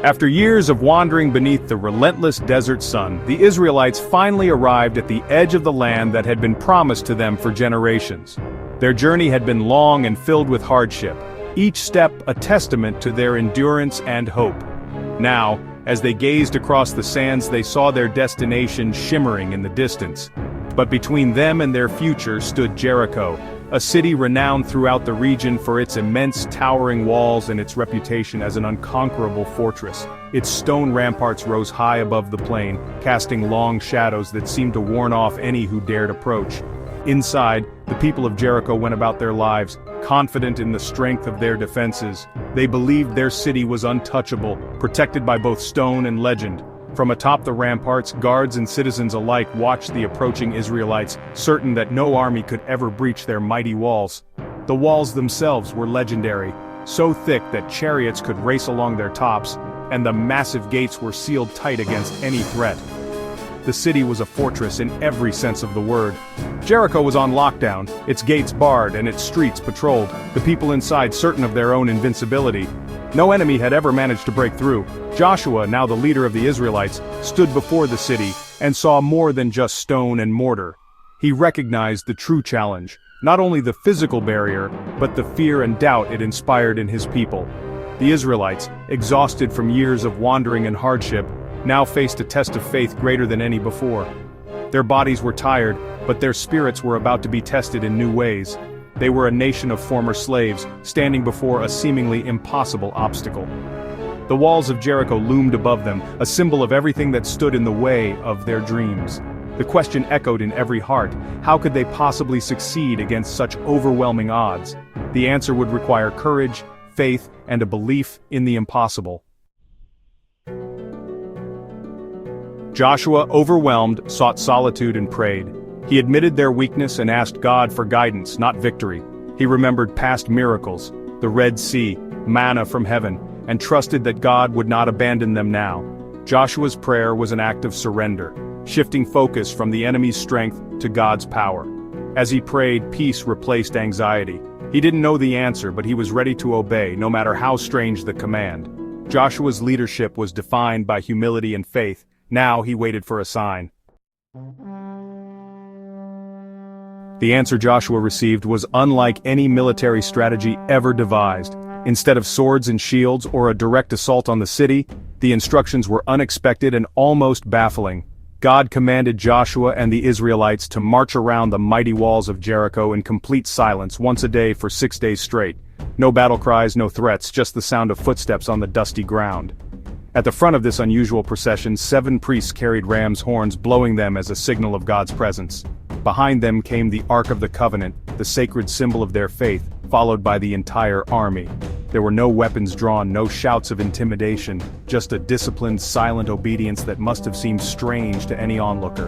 After years of wandering beneath the relentless desert sun, the Israelites finally arrived at the edge of the land that had been promised to them for generations. Their journey had been long and filled with hardship, each step a testament to their endurance and hope. Now, as they gazed across the sands, they saw their destination shimmering in the distance. But between them and their future stood Jericho, a city renowned throughout the region for its immense towering walls and its reputation as an unconquerable fortress. Its stone ramparts rose high above the plain, casting long shadows that seemed to warn off any who dared approach. Inside, the people of Jericho went about their lives, confident in the strength of their defenses. They believed their city was untouchable, protected by both stone and legend. From atop the ramparts, guards and citizens alike watched the approaching Israelites, certain that no army could ever breach their mighty walls. The walls themselves were legendary, so thick that chariots could race along their tops, and the massive gates were sealed tight against any threat. The city was a fortress in every sense of the word. Jericho was on lockdown, its gates barred and its streets patrolled, the people inside certain of their own invincibility. No enemy had ever managed to break through. Joshua, now the leader of the Israelites, stood before the city and saw more than just stone and mortar. He recognized the true challenge, not only the physical barrier, but the fear and doubt it inspired in his people. The Israelites, exhausted from years of wandering and hardship, now faced a test of faith greater than any before. Their bodies were tired, but their spirits were about to be tested in new ways. They were a nation of former slaves, standing before a seemingly impossible obstacle. The walls of Jericho loomed above them, a symbol of everything that stood in the way of their dreams. The question echoed in every heart: how could they possibly succeed against such overwhelming odds? The answer would require courage, faith, and a belief in the impossible. Joshua, overwhelmed, sought solitude and prayed. He admitted their weakness and asked God for guidance, not victory. He remembered past miracles, the Red Sea, manna from heaven, and trusted that God would not abandon them now. Joshua's prayer was an act of surrender, shifting focus from the enemy's strength to God's power. As he prayed, peace replaced anxiety. He didn't know the answer, but he was ready to obey, no matter how strange the command. Joshua's leadership was defined by humility and faith. Now he waited for a sign. The answer Joshua received was unlike any military strategy ever devised. Instead of swords and shields or a direct assault on the city, the instructions were unexpected and almost baffling. God commanded Joshua and the Israelites to march around the mighty walls of Jericho in complete silence once a day for 6 days straight. No battle cries, no threats, just the sound of footsteps on the dusty ground. At the front of this unusual procession, 7 priests carried ram's horns, blowing them as a signal of God's presence. Behind them came the Ark of the Covenant, the sacred symbol of their faith, followed by the entire army. There were no weapons drawn, no shouts of intimidation, just a disciplined, silent obedience that must have seemed strange to any onlooker.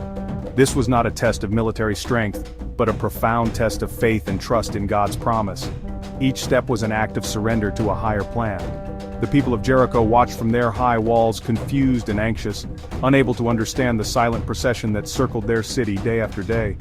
This was not a test of military strength, but a profound test of faith and trust in God's promise. Each step was an act of surrender to a higher plan. The people of Jericho watched from their high walls, confused and anxious, unable to understand the silent procession that circled their city day after day.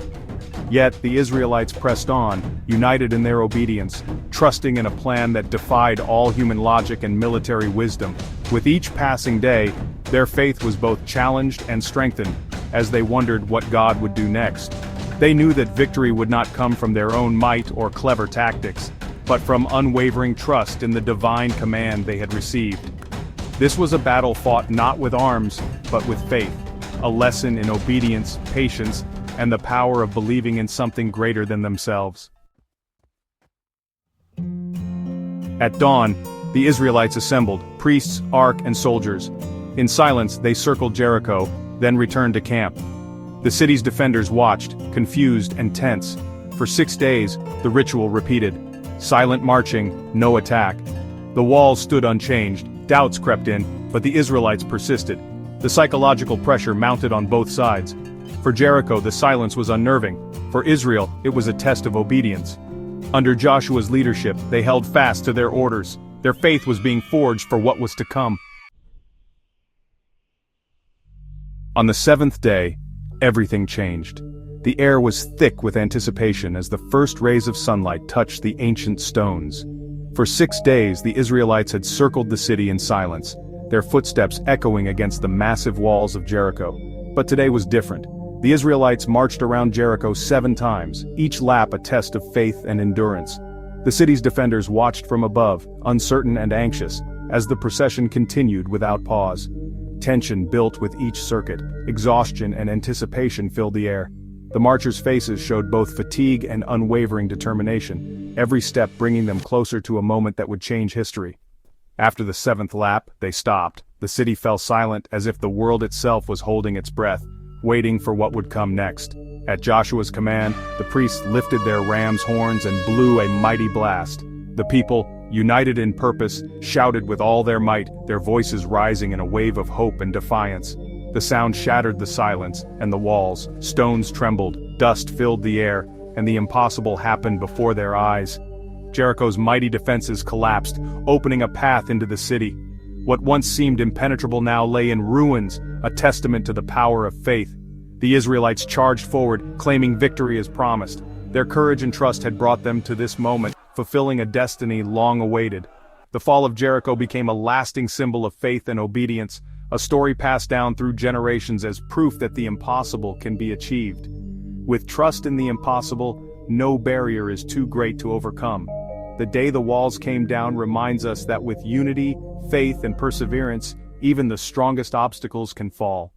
Yet the Israelites pressed on, united in their obedience, trusting in a plan that defied all human logic and military wisdom. With each passing day, their faith was both challenged and strengthened, as they wondered what God would do next. They knew that victory would not come from their own might or clever tactics, but from unwavering trust in the divine command they had received. This was a battle fought not with arms, but with faith, a lesson in obedience, patience, and the power of believing in something greater than themselves. At dawn, the Israelites assembled, priests, ark, and soldiers. In silence, they circled Jericho, then returned to camp. The city's defenders watched, confused and tense. For 6 days, the ritual repeated. Silent marching, no attack. The walls stood unchanged, doubts crept in, but the Israelites persisted. The psychological pressure mounted on both sides. For Jericho, the silence was unnerving. For Israel, it was a test of obedience. Under Joshua's leadership, they held fast to their orders. Their faith was being forged for what was to come. On the 7th day, everything changed. The air was thick with anticipation as the first rays of sunlight touched the ancient stones. For 6 days, the Israelites had circled the city in silence, their footsteps echoing against the massive walls of Jericho. But today was different. The Israelites marched around Jericho 7 times, each lap a test of faith and endurance. The city's defenders watched from above, uncertain and anxious, as the procession continued without pause. Tension built with each circuit, exhaustion and anticipation filled the air. The marchers' faces showed both fatigue and unwavering determination, every step bringing them closer to a moment that would change history. After the 7th lap, they stopped. The city fell silent as if the world itself was holding its breath, waiting for what would come next. At Joshua's command, the priests lifted their ram's horns and blew a mighty blast. The people, united in purpose, shouted with all their might, their voices rising in a wave of hope and defiance. The sound shattered the silence, and the walls, stones trembled, dust filled the air, and the impossible happened before their eyes. Jericho's mighty defenses collapsed, opening a path into the city. What once seemed impenetrable now lay in ruins, a testament to the power of faith. The Israelites charged forward, claiming victory as promised. Their courage and trust had brought them to this moment, fulfilling a destiny long awaited. The fall of Jericho became a lasting symbol of faith and obedience, a story passed down through generations as proof that the impossible can be achieved. With trust in the impossible, no barrier is too great to overcome. The day the walls came down reminds us that with unity, faith, and perseverance, even the strongest obstacles can fall.